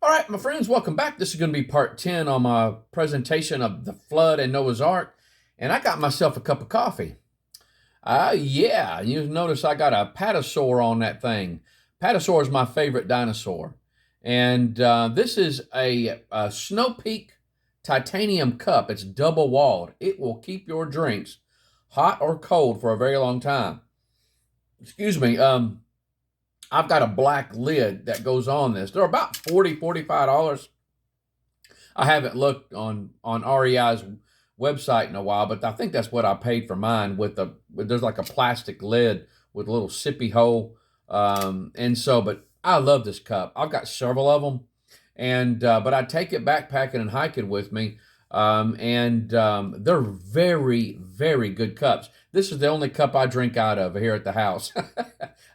All right, my friends, welcome back. This is going to be part 10 on my presentation of the flood and Noah's Ark. And I got myself a cup of coffee. Yeah, you notice I got a patasaur on that thing. Patasaur is my favorite dinosaur. And this is a Snow Peak titanium cup. It's double walled. It will keep your drinks hot or cold for a very long time. Excuse me. I've got a black lid that goes on this. They're about $45. I haven't looked on REI's website in a while, but I think that's what I paid for mine. There's like a plastic lid with a little sippy hole, but I love this cup. I've got several of them, and but I take it backpacking and hiking with me, they're very, very good cups. This is the only cup I drink out of here at the house.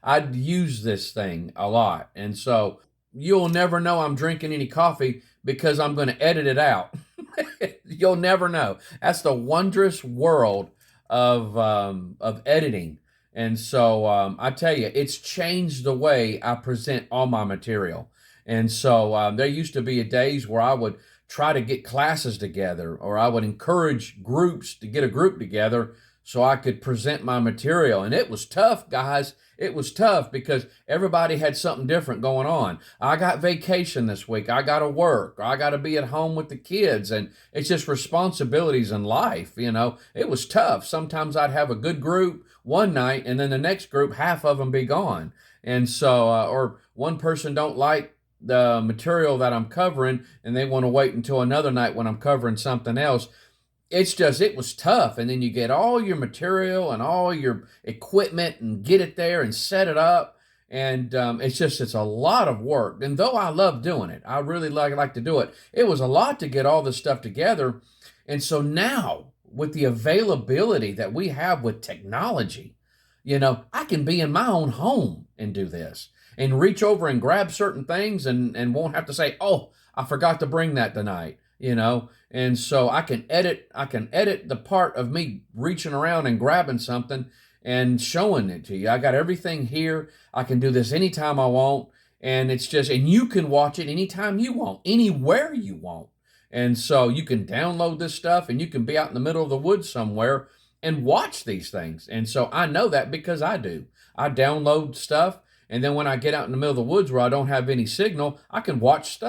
I'd use this thing a lot, and so you'll never know I'm drinking any coffee because I'm going to edit it out. You'll never know. That's the wondrous world of editing. And so I tell you, it's changed the way I present all my material. And so there used to be days where I would try to get classes together, or I would encourage groups to get a group together so I could present my material. And it was tough, guys. It was tough because everybody had something different going on. I got vacation this week. I got to work. I got to be at home with the kids. And it's just responsibilities in life, you know. It was tough. Sometimes I'd have a good group one night, and then the next group, half of them be gone. And so, or one person don't like the material that I'm covering, and they want to wait until another night when I'm covering something else. It was tough. And then you get all your material and all your equipment and get it there and set it up. And it's a lot of work. And though I love doing it, I really like to do it. It was a lot to get all this stuff together. And so now, with the availability that we have with technology, you know, I can be in my own home and do this and reach over and grab certain things and won't have to say, oh, I forgot to bring that tonight, you know. And so I can edit the part of me reaching around and grabbing something and showing it to you. I got everything here. I can do this anytime I want. And and you can watch it anytime you want, anywhere you want. And so you can download this stuff and you can be out in the middle of the woods somewhere and watch these things. And so I know that because I do. I download stuff. And then when I get out in the middle of the woods where I don't have any signal, I can watch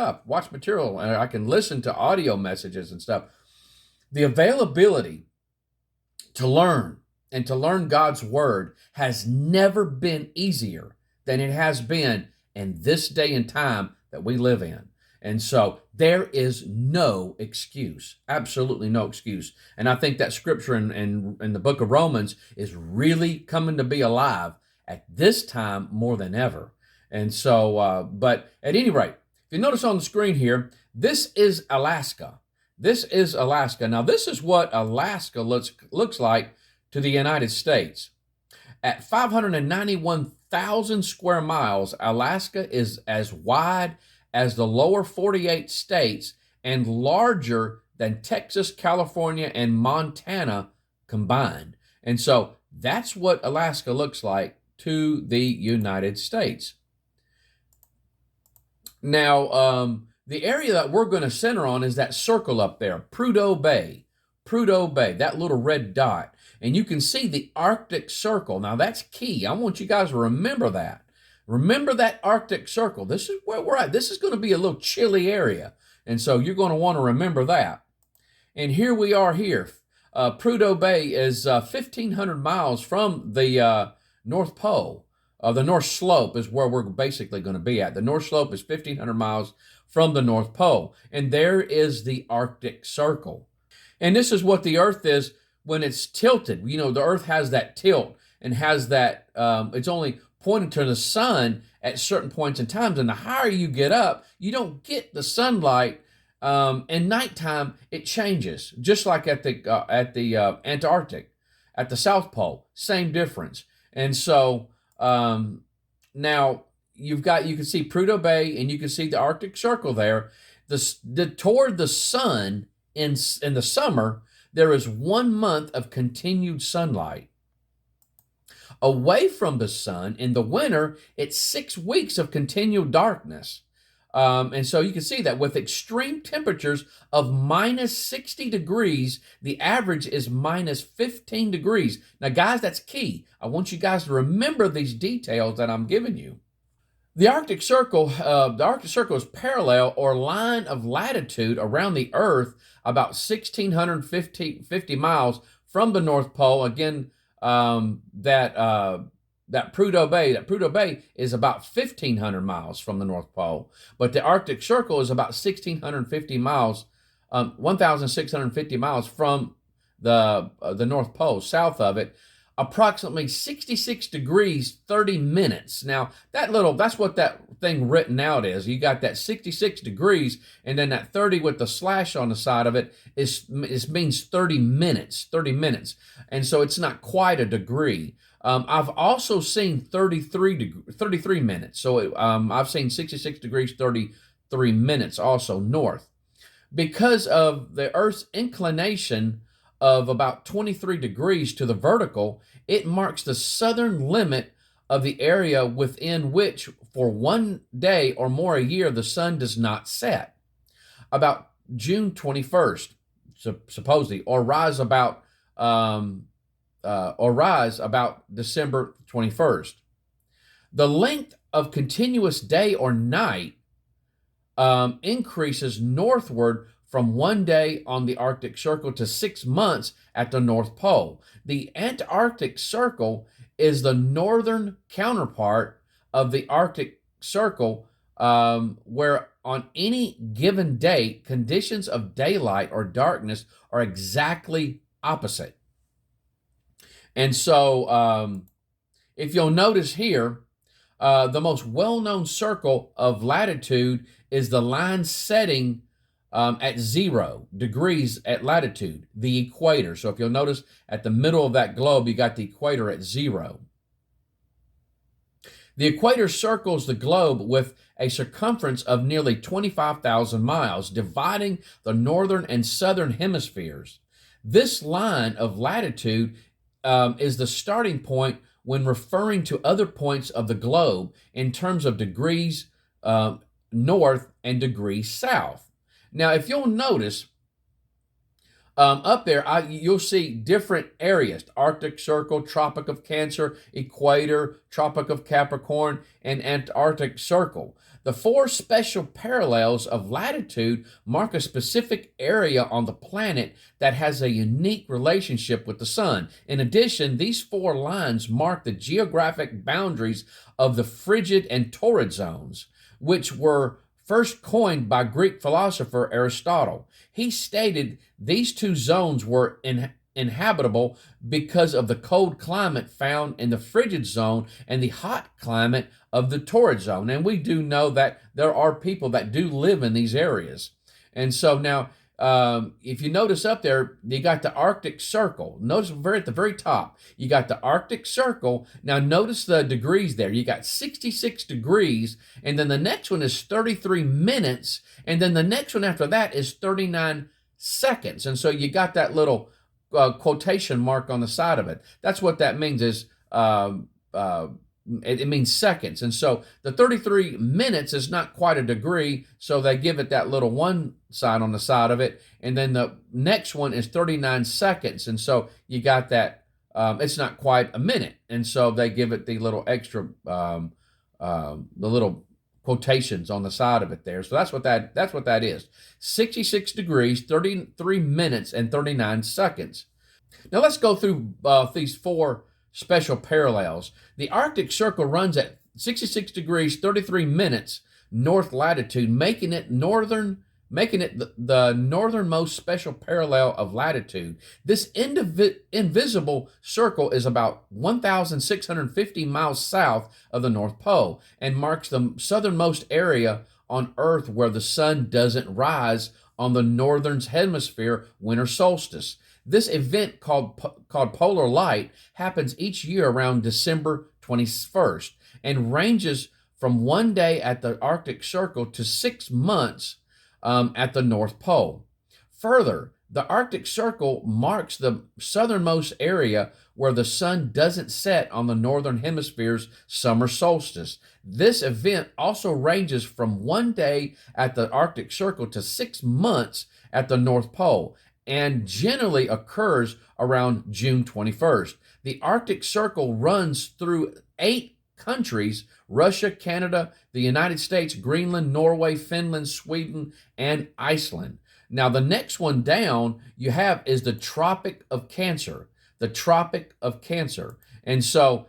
material, and I can listen to audio messages and stuff. The availability to learn and to learn God's word has never been easier than it has been in this day and time that we live in. And so there is no excuse, absolutely no excuse. And I think that scripture in the book of Romans is really coming to be alive at this time more than ever. And so, but at any rate, if you notice on the screen here, this is Alaska. This is Alaska. Now, this is what Alaska looks like to the United States. At 591,000 square miles, Alaska is as wide as the lower 48 states and larger than Texas, California, and Montana combined. And so that's what Alaska looks like to the United States. Now, the area that we're going to center on is that circle up there, Prudhoe Bay. Prudhoe Bay, that little red dot. And you can see the Arctic Circle. Now, that's key. I want you guys to remember that. Remember that Arctic Circle. This is where we're at. This is going to be a little chilly area. And so you're going to want to remember that. And here we are here. Prudhoe Bay is 1,500 miles from the North Pole. The North Slope is where we're basically going to be at. The North Slope is 1,500 miles from the North Pole. And there is the Arctic Circle. And this is what the Earth is when it's tilted. You know, the Earth has that tilt and has that, it's only pointing to the sun at certain points in times. And the higher you get up, you don't get the sunlight. And nighttime, it changes, just like at the Antarctic, at the South Pole, same difference. And so now you can see Prudhoe Bay and you can see the Arctic Circle there. Toward the sun in the summer, there is 1 month of continued sunlight. Away from the sun in the winter, it's 6 weeks of continual darkness. And so you can see that with extreme temperatures of minus 60 degrees, the average is minus 15 degrees. Now, guys, that's key. I want you guys to remember these details that I'm giving you. The Arctic Circle is parallel or line of latitude around the Earth about 1,650 miles from the North Pole. Again, that Prudhoe Bay is about 1,500 miles from the North Pole, but the Arctic Circle is about 1,650 miles, 1,650 miles from the North Pole, south of it. Approximately 66 degrees 30 minutes. Now that's what that thing written out is. You got that 66 degrees, and then that 30 with the slash on the side of it means 30 minutes. And so it's not quite a degree. I've also seen 33 minutes. So I've seen 66 degrees 33 minutes also north. Because of the Earth's inclination of about 23 degrees to the vertical, it marks the southern limit of the area within which, for one day or more a year, the sun does not set. About June 21st, supposedly, or rise about December 21st. The length of continuous day or night increases northward from one day on the Arctic Circle to 6 months at the North Pole. The Antarctic Circle is the northern counterpart of the Arctic Circle, where on any given date, conditions of daylight or darkness are exactly opposite. And so if you'll notice here, the most well-known circle of latitude is the line setting at 0 degrees at latitude, the equator. So if you'll notice at the middle of that globe, you got the equator at 0. The equator circles the globe with a circumference of nearly 25,000 miles, dividing the northern and southern hemispheres. This line of latitude is the starting point when referring to other points of the globe in terms of degrees north and degrees south. Now, if you'll notice, up there, you'll see different areas: Arctic Circle, Tropic of Cancer, Equator, Tropic of Capricorn, and Antarctic Circle. The 4 special parallels of latitude mark a specific area on the planet that has a unique relationship with the sun. In addition, these 4 lines mark the geographic boundaries of the frigid and torrid zones, which were first coined by Greek philosopher Aristotle. He stated these 2 zones were inhabitable because of the cold climate found in the frigid zone and the hot climate of the torrid zone. And we do know that there are people that do live in these areas. And so now, if you notice up there, you got the Arctic Circle. Notice at the very top, you got the Arctic Circle. Now notice the degrees there. You got 66 degrees, and then the next one is 33 minutes, and then the next one after that is 39 seconds. And so you got that little quotation mark on the side of it. That's what that means is it means seconds. And so the 33 minutes is not quite a degree, so they give it that little one sign on the side of it. And then the next one is 39 seconds. And so you got that, it's not quite a minute. And so they give it the little extra, the little quotations on the side of it there. So that's what that is. 66 degrees, 33 minutes, and 39 seconds. Now let's go through these 4 special parallels. The Arctic Circle runs at 66 degrees 33 minutes north latitude, making it the northernmost special parallel of latitude. This invisible circle is about 1,650 miles south of the North Pole and marks the southernmost area on Earth where the sun doesn't rise on the northern hemisphere winter solstice. This event called polar light happens each year around December 21st and ranges from one day at the Arctic Circle to 6 months at the North Pole. Further, The Arctic Circle marks the southernmost area where the sun doesn't set on the northern hemisphere's summer solstice. This event also ranges from 1 day at the Arctic Circle to 6 months at the North Pole and generally occurs around June 21st. The Arctic Circle runs through 8 countries: Russia, Canada, the United States, Greenland, Norway, Finland, Sweden, and Iceland. Now, the next one down you have is the Tropic of Cancer. The Tropic of Cancer. And so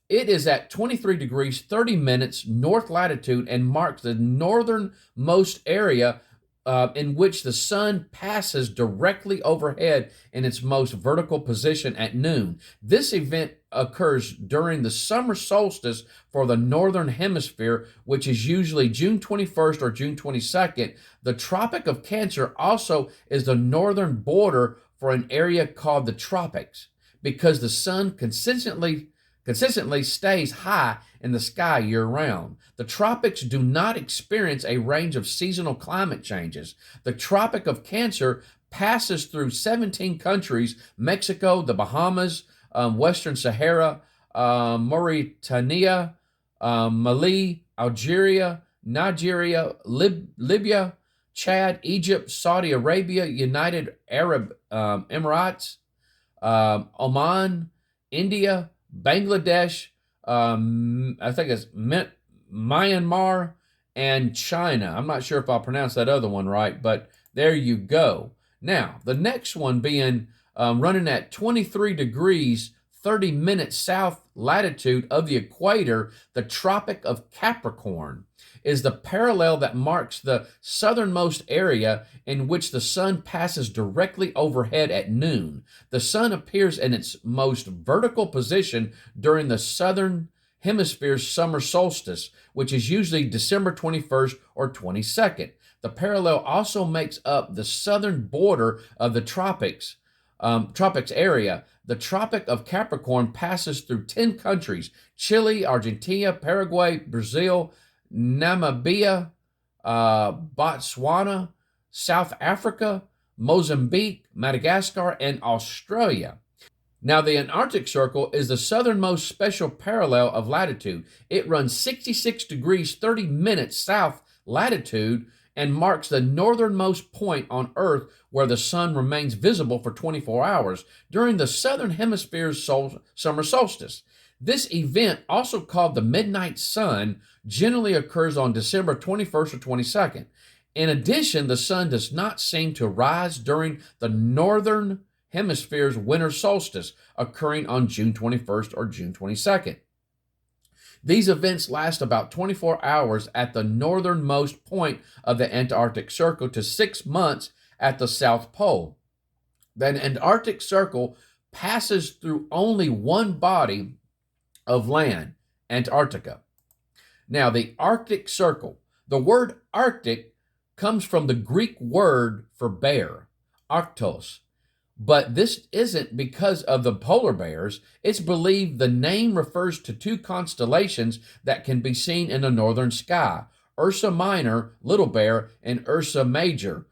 it is at 23 degrees, 30 minutes north latitude and marks the northernmost area in which the sun passes directly overhead in its most vertical position at noon. This event occurs during the summer solstice for the northern hemisphere, which is usually June 21st or June 22nd. The Tropic of Cancer also is the northern border for an area called the tropics because the sun consistently stays high in the sky year-round. The tropics do not experience a range of seasonal climate changes. The Tropic of Cancer passes through 17 countries: Mexico, the Bahamas, Western Sahara, Mauritania, Mali, Algeria, Nigeria, Libya, Chad, Egypt, Saudi Arabia, United Arab Emirates, Oman, India, Bangladesh, I think it's Myanmar, and China. I'm not sure if I'll pronounce that other one right, but there you go. Now, the next one being running at 23 degrees, 30 minutes south latitude of the equator, the Tropic of Capricorn is the parallel that marks the southernmost area in which the sun passes directly overhead at noon. The sun appears in its most vertical position during the southern hemisphere's summer solstice, which is usually December 21st or 22nd. The parallel also makes up the southern border of the tropics area. The Tropic of Capricorn passes through 10 countries: Chile, Argentina, Paraguay, Brazil, Namibia, Botswana, South Africa, Mozambique, Madagascar, and Australia. Now, the Antarctic Circle is the southernmost special parallel of latitude. It runs 66 degrees, 30 minutes south latitude and marks the northernmost point on Earth where the sun remains visible for 24 hours during the southern hemisphere's summer solstice. This event, also called the midnight sun, generally occurs on December 21st or 22nd. In addition, the sun does not seem to rise during the northern hemisphere's winter solstice, occurring on June 21st or June 22nd. These events last about 24 hours at the northernmost point of the Antarctic Circle to 6 months at the South Pole. The Antarctic Circle passes through only one body of land, Antarctica. Now, the Arctic Circle. The word Arctic comes from the Greek word for bear, arctos. But this isn't because of the polar bears. It's believed the name refers to two constellations that can be seen in the northern sky: Ursa Minor, Little Bear, and Ursa Major,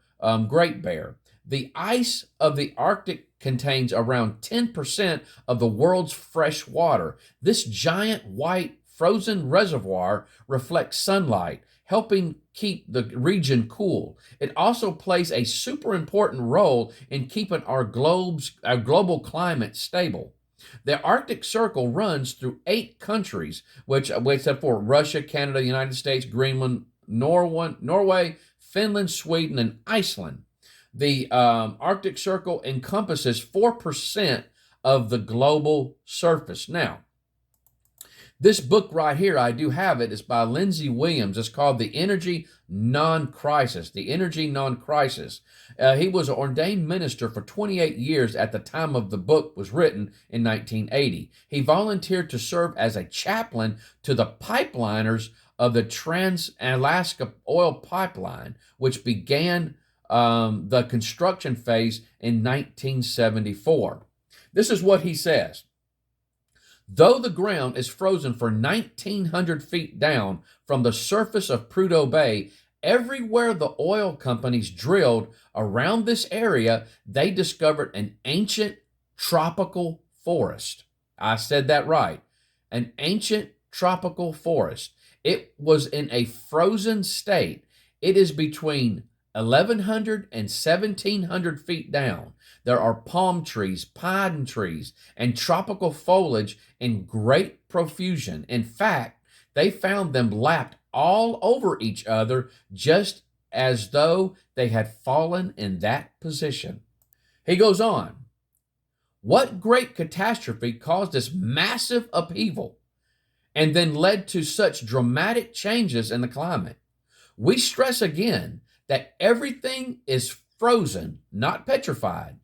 Great Bear. The ice of the Arctic contains around 10% of the world's fresh water. This giant white frozen reservoir reflects sunlight, helping keep the region cool. It also plays a super important role in keeping our global climate stable. The Arctic Circle runs through 8 countries, which except for Russia, Canada, United States, Greenland, Norway, Finland, Sweden, and Iceland. The Arctic Circle encompasses 4% of the global surface. Now, this book right here, I do have it. It's by Lindsay Williams. It's called The Energy Non-Crisis. The Energy Non-Crisis. He was an ordained minister for 28 years at the time of the book was written in 1980. He volunteered to serve as a chaplain to the pipeliners of the Trans-Alaska Oil Pipeline, which began the construction phase in 1974. This is what he says. Though the ground is frozen for 1,900 feet down from the surface of Prudhoe Bay, everywhere the oil companies drilled around this area, they discovered an ancient tropical forest. I said that right. An ancient tropical forest. It was in a frozen state. It is between 1,100 and 1,700 feet down. There are palm trees, pine trees, and tropical foliage in great profusion. In fact, they found them lapped all over each other, just as though they had fallen in that position. He goes on, what great catastrophe caused this massive upheaval and then led to such dramatic changes in the climate? We stress again that everything is frozen, not petrified,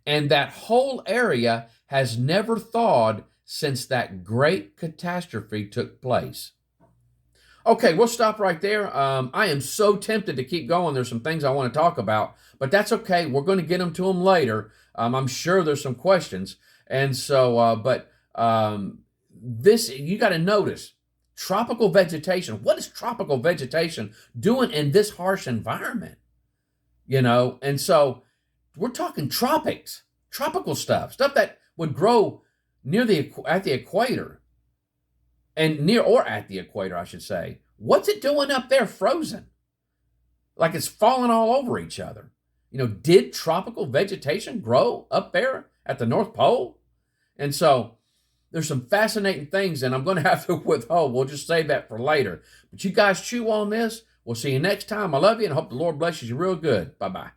and that whole area has never thawed since that great catastrophe took place. Okay, we'll stop right there. I am so tempted to keep going. There's some things I want to talk about, but that's okay. We're going to get them to them later. I'm sure there's some questions. And so, this, you got to notice, tropical vegetation. What is tropical vegetation doing in this harsh environment? And so we're talking tropics, tropical stuff that would grow at the equator. And near or at the equator, I should say. What's it doing up there frozen? Like it's falling all over each other. Did tropical vegetation grow up there at the North Pole? And so there's some fascinating things, and I'm going to have to withhold. We'll just save that for later. But you guys chew on this. We'll see you next time. I love you, and I hope the Lord blesses you real good. Bye-bye.